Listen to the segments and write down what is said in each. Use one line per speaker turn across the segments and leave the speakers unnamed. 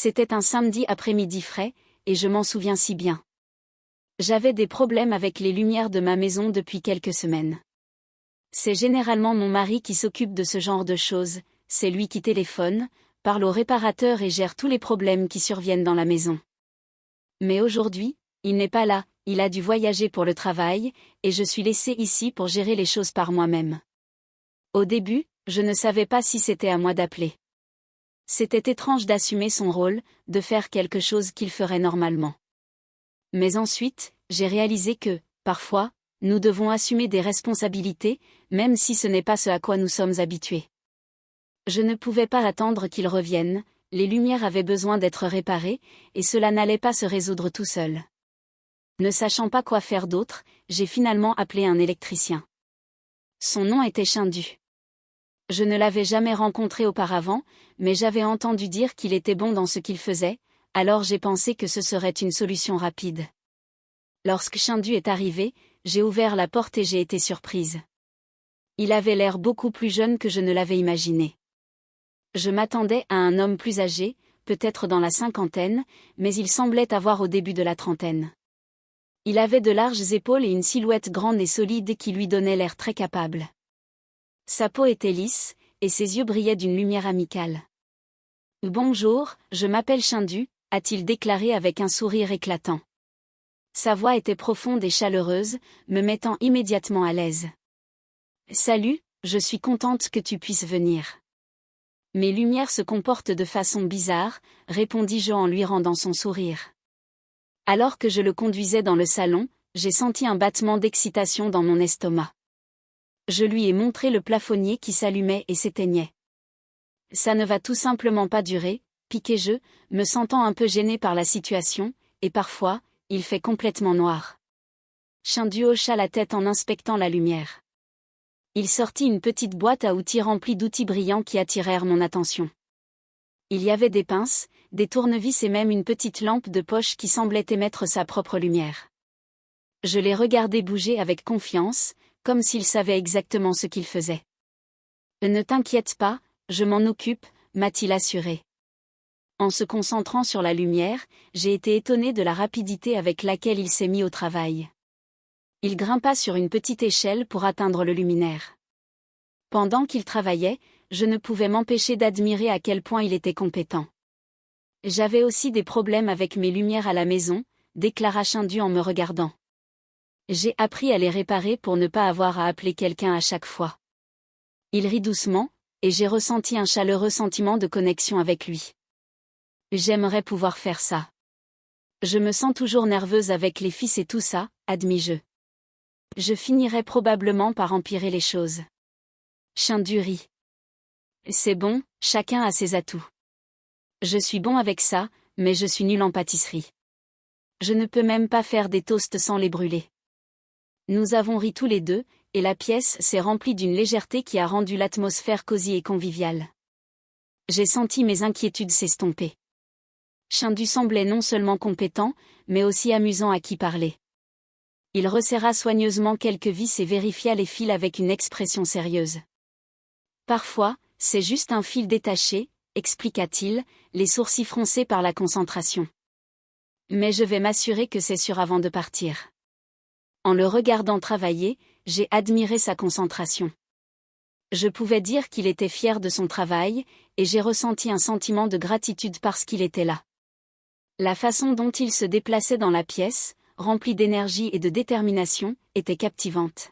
C'était un samedi après-midi frais, et je m'en souviens si bien. J'avais des problèmes avec les lumières de ma maison depuis quelques semaines. C'est généralement mon mari qui s'occupe de ce genre de choses, c'est lui qui téléphone, parle au réparateur et gère tous les problèmes qui surviennent dans la maison. Mais aujourd'hui, il n'est pas là, il a dû voyager pour le travail, et je suis laissée ici pour gérer les choses par moi-même. Au début, je ne savais pas si c'était à moi d'appeler. C'était étrange d'assumer son rôle, de faire quelque chose qu'il ferait normalement. Mais ensuite, j'ai réalisé que, parfois, nous devons assumer des responsabilités, même si ce n'est pas ce à quoi nous sommes habitués. Je ne pouvais pas attendre qu'il revienne, les lumières avaient besoin d'être réparées, et cela n'allait pas se résoudre tout seul. Ne sachant pas quoi faire d'autre, j'ai finalement appelé un électricien. Son nom était Chindu. Je ne l'avais jamais rencontré auparavant, mais j'avais entendu dire qu'il était bon dans ce qu'il faisait, alors j'ai pensé que ce serait une solution rapide. Lorsque Chindu est arrivé, j'ai ouvert la porte et j'ai été surprise. Il avait l'air beaucoup plus jeune que je ne l'avais imaginé. Je m'attendais à un homme plus âgé, peut-être dans la cinquantaine, mais il semblait avoir au début de la trentaine. Il avait de larges épaules et une silhouette grande et solide qui lui donnait l'air très capable. Sa peau était lisse, et ses yeux brillaient d'une lumière amicale. « Bonjour, je m'appelle Chindu », a-t-il déclaré avec un sourire éclatant. Sa voix était profonde et chaleureuse, me mettant immédiatement à l'aise. « Salut, je suis contente que tu puisses venir. »« Mes lumières se comportent de façon bizarre », répondis-je en lui rendant son sourire. Alors que je le conduisais dans le salon, j'ai senti un battement d'excitation dans mon estomac. Je lui ai montré le plafonnier qui s'allumait et s'éteignait. « Ça ne va tout simplement pas durer », piquai-je, me sentant un peu gêné par la situation, et parfois, il fait complètement noir. Chindu hocha la tête en inspectant la lumière. Il sortit une petite boîte à outils remplie d'outils brillants qui attirèrent mon attention. Il y avait des pinces, des tournevis et même une petite lampe de poche qui semblait émettre sa propre lumière. Je les regardais bouger avec confiance, comme s'il savait exactement ce qu'il faisait. « Ne t'inquiète pas, je m'en occupe », m'a-t-il assuré. En se concentrant sur la lumière, j'ai été étonnée de la rapidité avec laquelle il s'est mis au travail. Il grimpa sur une petite échelle pour atteindre le luminaire. Pendant qu'il travaillait, je ne pouvais m'empêcher d'admirer à quel point il était compétent. « J'avais aussi des problèmes avec mes lumières à la maison », déclara Chindu en me regardant. J'ai appris à les réparer pour ne pas avoir à appeler quelqu'un à chaque fois. Il rit doucement, et j'ai ressenti un chaleureux sentiment de connexion avec lui. J'aimerais pouvoir faire ça. Je me sens toujours nerveuse avec les fils et tout ça, admis-je. Je finirais probablement par empirer les choses. Chindu rit. C'est bon, chacun a ses atouts. Je suis bon avec ça, mais je suis nul en pâtisserie. Je ne peux même pas faire des toasts sans les brûler. Nous avons ri tous les deux, et la pièce s'est remplie d'une légèreté qui a rendu l'atmosphère cosy et conviviale. J'ai senti mes inquiétudes s'estomper. Chindu semblait non seulement compétent, mais aussi amusant à qui parler. Il resserra soigneusement quelques vis et vérifia les fils avec une expression sérieuse. Parfois, c'est juste un fil détaché, expliqua-t-il, les sourcils froncés par la concentration. Mais je vais m'assurer que c'est sûr avant de partir. En le regardant travailler, j'ai admiré sa concentration. Je pouvais dire qu'il était fier de son travail, et j'ai ressenti un sentiment de gratitude parce qu'il était là. La façon dont il se déplaçait dans la pièce, remplie d'énergie et de détermination, était captivante.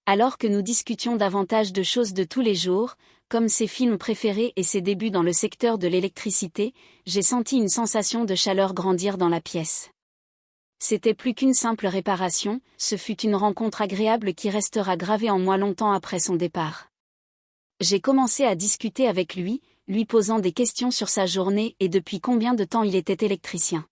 Alors que nous discutions davantage de choses de tous les jours, comme ses films préférés et ses débuts dans le secteur de l'électricité, j'ai senti une sensation de chaleur grandir dans la pièce. C'était plus qu'une simple réparation, ce fut une rencontre agréable qui restera gravée en moi longtemps après son départ. J'ai commencé à discuter avec lui posant des questions sur sa journée et depuis combien de temps il était électricien.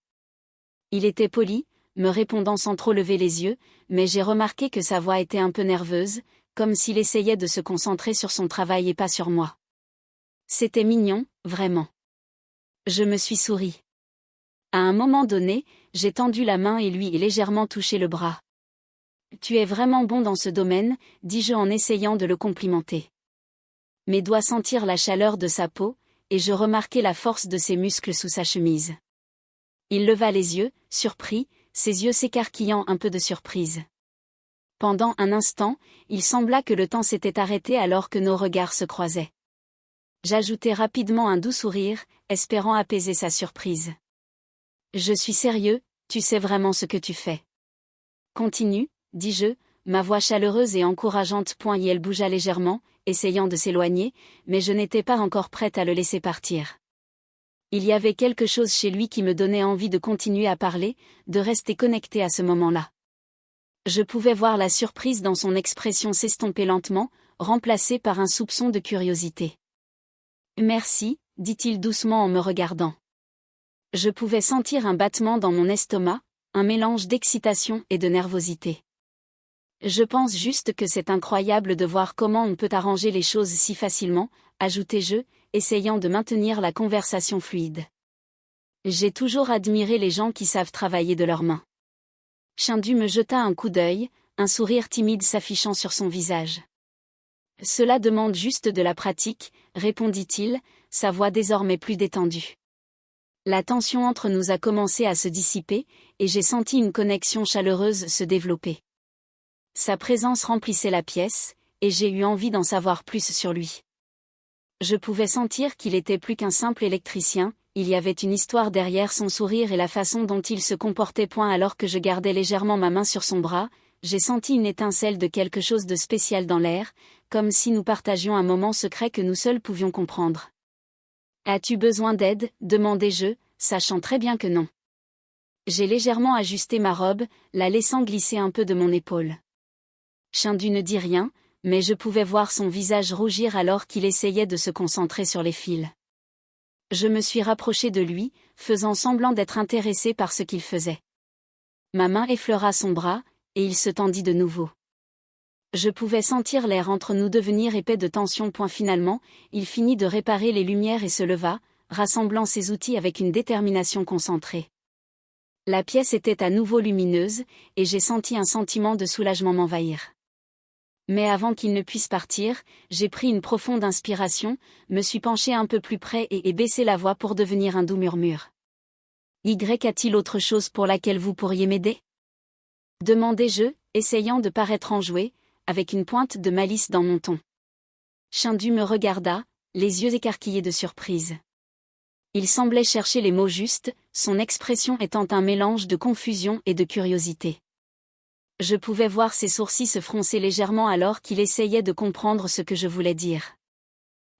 Il était poli, me répondant sans trop lever les yeux, mais j'ai remarqué que sa voix était un peu nerveuse, comme s'il essayait de se concentrer sur son travail et pas sur moi. C'était mignon, vraiment. Je me suis souri. À un moment donné, j'ai tendu la main et lui ai légèrement touché le bras. « Tu es vraiment bon dans ce domaine », dis-je en essayant de le complimenter. Mes doigts sentirent la chaleur de sa peau, et je remarquai la force de ses muscles sous sa chemise. Il leva les yeux, surpris, ses yeux s'écarquillant un peu de surprise. Pendant un instant, il sembla que le temps s'était arrêté alors que nos regards se croisaient. J'ajoutai rapidement un doux sourire, espérant apaiser sa surprise. Je suis sérieux, tu sais vraiment ce que tu fais. Continue, dis-je, ma voix chaleureuse et encourageante. Et elle bougea légèrement, essayant de s'éloigner, mais je n'étais pas encore prête à le laisser partir. Il y avait quelque chose chez lui qui me donnait envie de continuer à parler, de rester connecté à ce moment-là. Je pouvais voir la surprise dans son expression s'estomper lentement, remplacée par un soupçon de curiosité. Merci, dit-il doucement en me regardant. Je pouvais sentir un battement dans mon estomac, un mélange d'excitation et de nervosité. Je pense juste que c'est incroyable de voir comment on peut arranger les choses si facilement, ajoutai-je, essayant de maintenir la conversation fluide. J'ai toujours admiré les gens qui savent travailler de leurs mains. Shindu me jeta un coup d'œil, un sourire timide s'affichant sur son visage. Cela demande juste de la pratique, répondit-il, sa voix désormais plus détendue. La tension entre nous a commencé à se dissiper, et j'ai senti une connexion chaleureuse se développer. Sa présence remplissait la pièce, et j'ai eu envie d'en savoir plus sur lui. Je pouvais sentir qu'il était plus qu'un simple électricien, il y avait une histoire derrière son sourire et la façon dont il se comportait. Alors que je gardais légèrement ma main sur son bras, j'ai senti une étincelle de quelque chose de spécial dans l'air, comme si nous partagions un moment secret que nous seuls pouvions comprendre. « As-tu besoin d'aide ?» demandai-je, sachant très bien que non. J'ai légèrement ajusté ma robe, la laissant glisser un peu de mon épaule. Shindu ne dit rien, mais je pouvais voir son visage rougir alors qu'il essayait de se concentrer sur les fils. Je me suis rapprochée de lui, faisant semblant d'être intéressée par ce qu'il faisait. Ma main effleura son bras, et il se tendit de nouveau. Je pouvais sentir l'air entre nous devenir épais de tension. Finalement, il finit de réparer les lumières et se leva, rassemblant ses outils avec une détermination concentrée. La pièce était à nouveau lumineuse, et j'ai senti un sentiment de soulagement m'envahir. Mais avant qu'il ne puisse partir, j'ai pris une profonde inspiration, me suis penchée un peu plus près et baissé la voix pour devenir un doux murmure. « A-t-il autre chose pour laquelle vous pourriez m'aider ?» demandai-je, essayant de paraître enjoué, avec une pointe de malice dans mon ton. Shindu me regarda, les yeux écarquillés de surprise. Il semblait chercher les mots justes, son expression étant un mélange de confusion et de curiosité. Je pouvais voir ses sourcils se froncer légèrement alors qu'il essayait de comprendre ce que je voulais dire.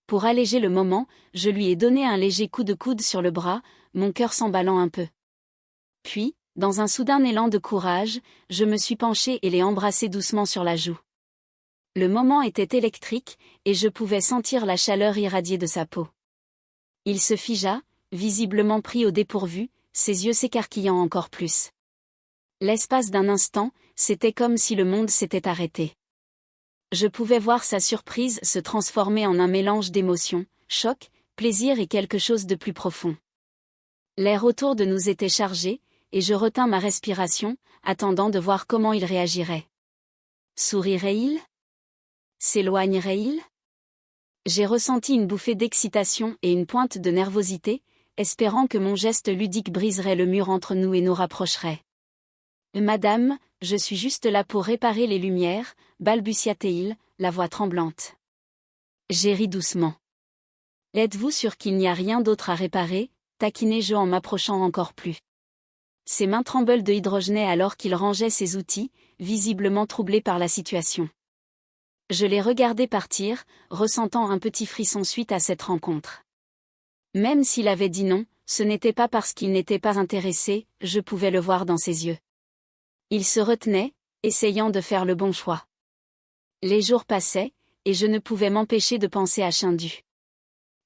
Pour alléger le moment, je lui ai donné un léger coup de coude sur le bras, mon cœur s'emballant un peu. Puis, dans un soudain élan de courage, je me suis penchée et l'ai embrassé doucement sur la joue. Le moment était électrique, et je pouvais sentir la chaleur irradier de sa peau. Il se figea, visiblement pris au dépourvu, ses yeux s'écarquillant encore plus. L'espace d'un instant, c'était comme si le monde s'était arrêté. Je pouvais voir sa surprise se transformer en un mélange d'émotions, choc, plaisir et quelque chose de plus profond. L'air autour de nous était chargé, et je retins ma respiration, attendant de voir comment il réagirait. Sourirait-il ? S'éloignerait-il ? J'ai ressenti une bouffée d'excitation et une pointe de nervosité, espérant que mon geste ludique briserait le mur entre nous et nous rapprocherait. « Madame, je suis juste là pour réparer les lumières, » balbutia-t-il, la voix tremblante. J'ai ri doucement. « Êtes-vous sûr qu'il n'y a rien d'autre à réparer ?» taquinai-je en m'approchant encore plus. Ses mains tremblaient de hydrogène alors qu'il rangeait ses outils, visiblement troublé par la situation. Je l'ai regardé partir, ressentant un petit frisson suite à cette rencontre. Même s'il avait dit non, ce n'était pas parce qu'il n'était pas intéressé, je pouvais le voir dans ses yeux. Il se retenait, essayant de faire le bon choix. Les jours passaient, et je ne pouvais m'empêcher de penser à Shindu.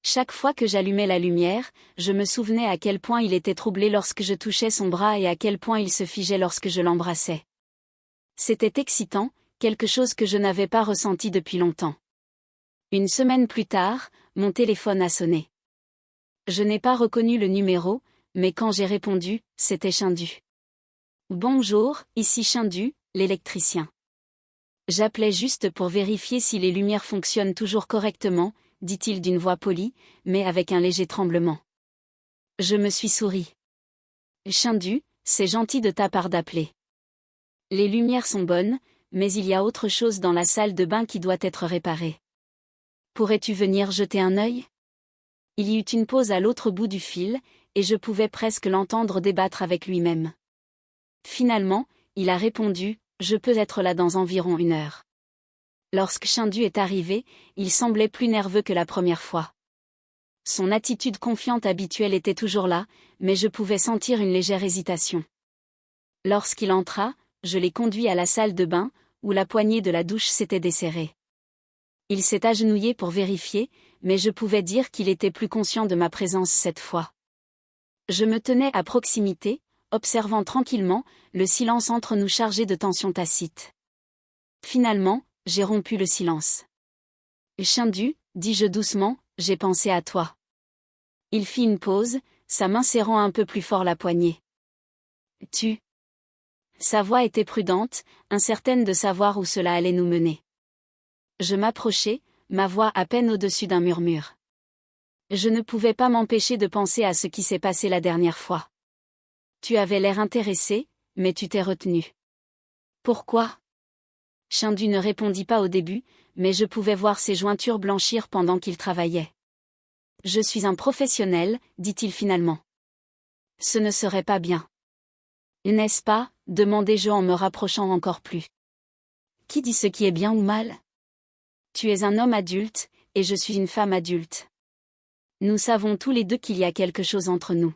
Chaque fois que j'allumais la lumière, je me souvenais à quel point il était troublé lorsque je touchais son bras et à quel point il se figeait lorsque je l'embrassais. C'était excitant, quelque chose que je n'avais pas ressenti depuis longtemps. Une semaine plus tard, mon téléphone a sonné. Je n'ai pas reconnu le numéro, mais quand j'ai répondu, c'était Shindu. « Bonjour, ici Shindu, l'électricien. J'appelais juste pour vérifier si les lumières fonctionnent toujours correctement, dit-il d'une voix polie, mais avec un léger tremblement. Je me suis souri. Shindu, c'est gentil de ta part d'appeler. Les lumières sont bonnes, mais il y a autre chose dans la salle de bain qui doit être réparée. Pourrais-tu venir jeter un œil ? Il y eut une pause à l'autre bout du fil, et je pouvais presque l'entendre débattre avec lui-même. Finalement, il a répondu, je peux être là dans environ 1 heure. Lorsque Shindu est arrivé, il semblait plus nerveux que la première fois. Son attitude confiante habituelle était toujours là, mais je pouvais sentir une légère hésitation. Lorsqu'il entra, je l'ai conduit à la salle de bain, où la poignée de la douche s'était desserrée. Il s'est agenouillé pour vérifier, mais je pouvais dire qu'il était plus conscient de ma présence cette fois. Je me tenais à proximité, observant tranquillement, le silence entre nous chargé de tension tacite. Finalement, j'ai rompu le silence. Shindu, dis-je doucement, j'ai pensé à toi. Il fit une pause, sa main serrant un peu plus fort la poignée. Tu. Sa voix était prudente, incertaine de savoir où cela allait nous mener. Je m'approchai, ma voix à peine au-dessus d'un murmure. Je ne pouvais pas m'empêcher de penser à ce qui s'est passé la dernière fois. Tu avais l'air intéressé, mais tu t'es retenu. Pourquoi ? Shindu ne répondit pas au début, mais je pouvais voir ses jointures blanchir pendant qu'il travaillait. Je suis un professionnel, dit-il finalement. Ce ne serait pas bien. N'est-ce pas ? Demandai-je en me rapprochant encore plus. Qui dit ce qui est bien ou mal ? Tu es un homme adulte, et je suis une femme adulte. Nous savons tous les deux qu'il y a quelque chose entre nous.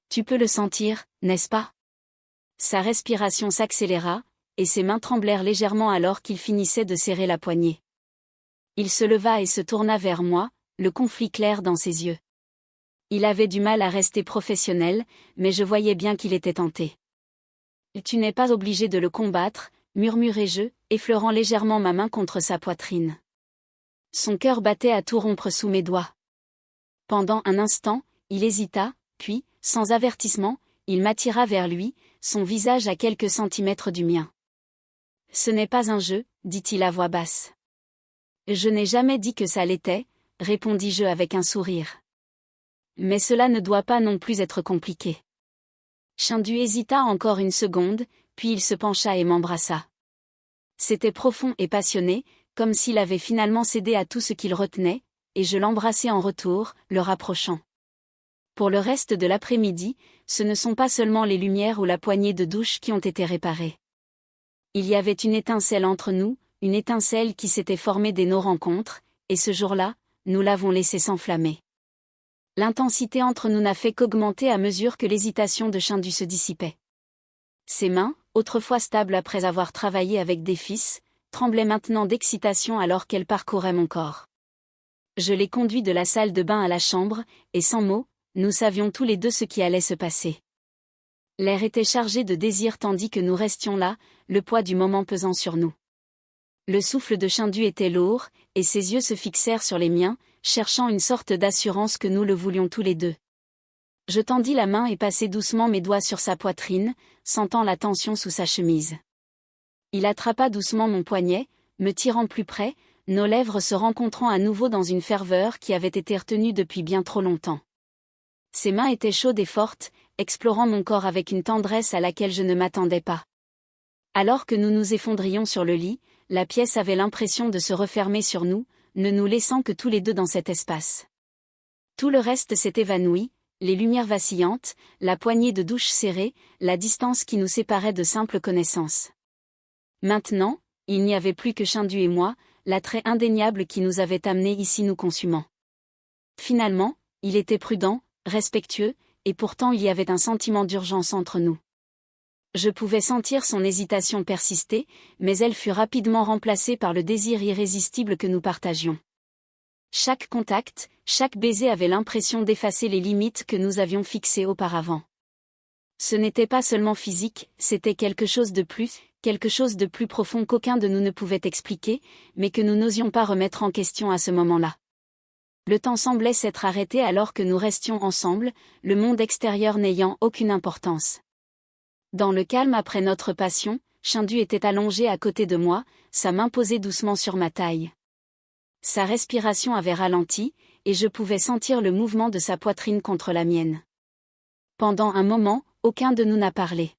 Tu peux le sentir, n'est-ce pas ? Sa respiration s'accéléra, et ses mains tremblèrent légèrement alors qu'il finissait de serrer la poignée. Il se leva et se tourna vers moi, le conflit clair dans ses yeux. Il avait du mal à rester professionnel, mais je voyais bien qu'il était tenté. Tu n'es pas obligé de le combattre, murmurai-je, effleurant légèrement ma main contre sa poitrine. Son cœur battait à tout rompre sous mes doigts. Pendant un instant, il hésita, puis, sans avertissement, il m'attira vers lui, son visage à quelques centimètres du mien. Ce n'est pas un jeu, dit-il à voix basse. Je n'ai jamais dit que ça l'était, répondis-je avec un sourire. Mais cela ne doit pas non plus être compliqué. Shindu hésita encore une seconde, puis il se pencha et m'embrassa. C'était profond et passionné, comme s'il avait finalement cédé à tout ce qu'il retenait, et je l'embrassai en retour, le rapprochant. Pour le reste de l'après-midi, ce ne sont pas seulement les lumières ou la poignée de douche qui ont été réparées. Il y avait une étincelle entre nous, une étincelle qui s'était formée dès nos rencontres, et ce jour-là, nous l'avons laissée s'enflammer. L'intensité entre nous n'a fait qu'augmenter à mesure que l'hésitation de Shindu se dissipait. Ses mains, autrefois stables après avoir travaillé avec des fils, tremblaient maintenant d'excitation alors qu'elles parcouraient mon corps. Je l'ai conduit de la salle de bain à la chambre, et sans mots, nous savions tous les deux ce qui allait se passer. L'air était chargé de désir tandis que nous restions là, le poids du moment pesant sur nous. Le souffle de Shindu était lourd, et ses yeux se fixèrent sur les miens, cherchant une sorte d'assurance que nous le voulions tous les deux. Je tendis la main et passai doucement mes doigts sur sa poitrine, sentant la tension sous sa chemise. Il attrapa doucement mon poignet, me tirant plus près, nos lèvres se rencontrant à nouveau dans une ferveur qui avait été retenue depuis bien trop longtemps. Ses mains étaient chaudes et fortes, explorant mon corps avec une tendresse à laquelle je ne m'attendais pas. Alors que nous nous effondrions sur le lit, la pièce avait l'impression de se refermer sur nous, ne nous laissant que tous les deux dans cet espace. Tout le reste s'est évanoui, les lumières vacillantes, la poignée de douche serrée, la distance qui nous séparait de simples connaissances. Maintenant, il n'y avait plus que Shindu et moi, l'attrait indéniable qui nous avait amenés ici nous consumant. Finalement, il était prudent, respectueux, et pourtant il y avait un sentiment d'urgence entre nous. Je pouvais sentir son hésitation persister, mais elle fut rapidement remplacée par le désir irrésistible que nous partagions. Chaque contact, chaque baiser avait l'impression d'effacer les limites que nous avions fixées auparavant. Ce n'était pas seulement physique, c'était quelque chose de plus profond qu'aucun de nous ne pouvait expliquer, mais que nous n'osions pas remettre en question à ce moment-là. Le temps semblait s'être arrêté alors que nous restions ensemble, le monde extérieur n'ayant aucune importance. Dans le calme après notre passion, Shindu était allongé à côté de moi, sa main posée doucement sur ma taille. Sa respiration avait ralenti, et je pouvais sentir le mouvement de sa poitrine contre la mienne. Pendant un moment, aucun de nous n'a parlé.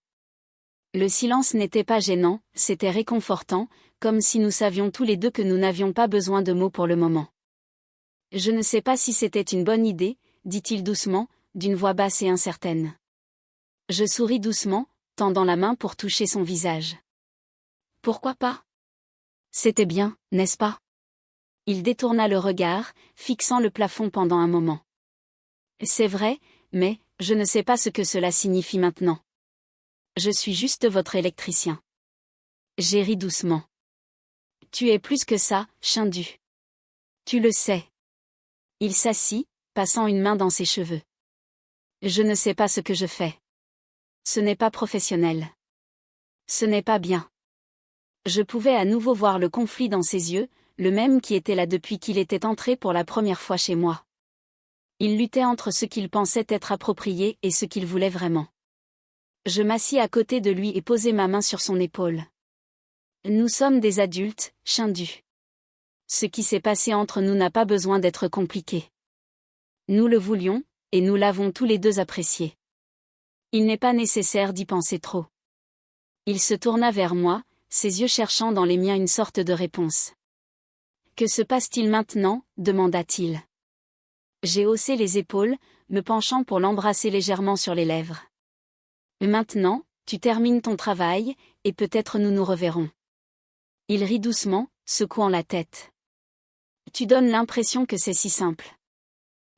Le silence n'était pas gênant, c'était réconfortant, comme si nous savions tous les deux que nous n'avions pas besoin de mots pour le moment. Je ne sais pas si c'était une bonne idée, dit-il doucement, d'une voix basse et incertaine. Je souris doucement, tendant la main pour toucher son visage. Pourquoi pas? C'était bien, n'est-ce pas? Il détourna le regard, fixant le plafond pendant un moment. C'est vrai, mais, je ne sais pas ce que cela signifie maintenant. Je suis juste votre électricien. J'ai ri doucement. Tu es plus que ça, Chindu. Tu le sais. Il s'assit, passant une main dans ses cheveux. Je ne sais pas ce que je fais. Ce n'est pas professionnel. Ce n'est pas bien. Je pouvais à nouveau voir le conflit dans ses yeux, le même qui était là depuis qu'il était entré pour la première fois chez moi. Il luttait entre ce qu'il pensait être approprié et ce qu'il voulait vraiment. Je m'assis à côté de lui et posai ma main sur son épaule. Nous sommes des adultes, Chindu. Ce qui s'est passé entre nous n'a pas besoin d'être compliqué. Nous le voulions, et nous l'avons tous les deux apprécié. Il n'est pas nécessaire d'y penser trop. Il se tourna vers moi, ses yeux cherchant dans les miens une sorte de réponse. Que se passe-t-il maintenant? Demanda-t-il. J'ai haussé les épaules, me penchant pour l'embrasser légèrement sur les lèvres. Maintenant, tu termines ton travail, et peut-être nous nous reverrons. Il rit doucement, secouant la tête. Tu donnes l'impression que c'est si simple.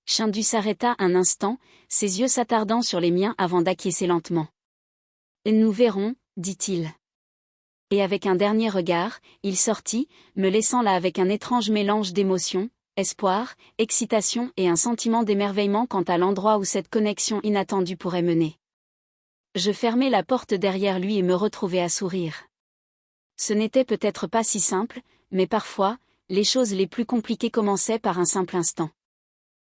Chindu s'arrêta un instant, ses yeux s'attardant sur les miens avant d'acquiescer lentement. Nous verrons, dit-il. Et avec un dernier regard, il sortit, me laissant là avec un étrange mélange d'émotions, espoir, excitation et un sentiment d'émerveillement quant à l'endroit où cette connexion inattendue pourrait mener. Je fermai la porte derrière lui et me retrouvai à sourire. Ce n'était peut-être pas si simple, mais parfois, les choses les plus compliquées commençaient par un simple instant.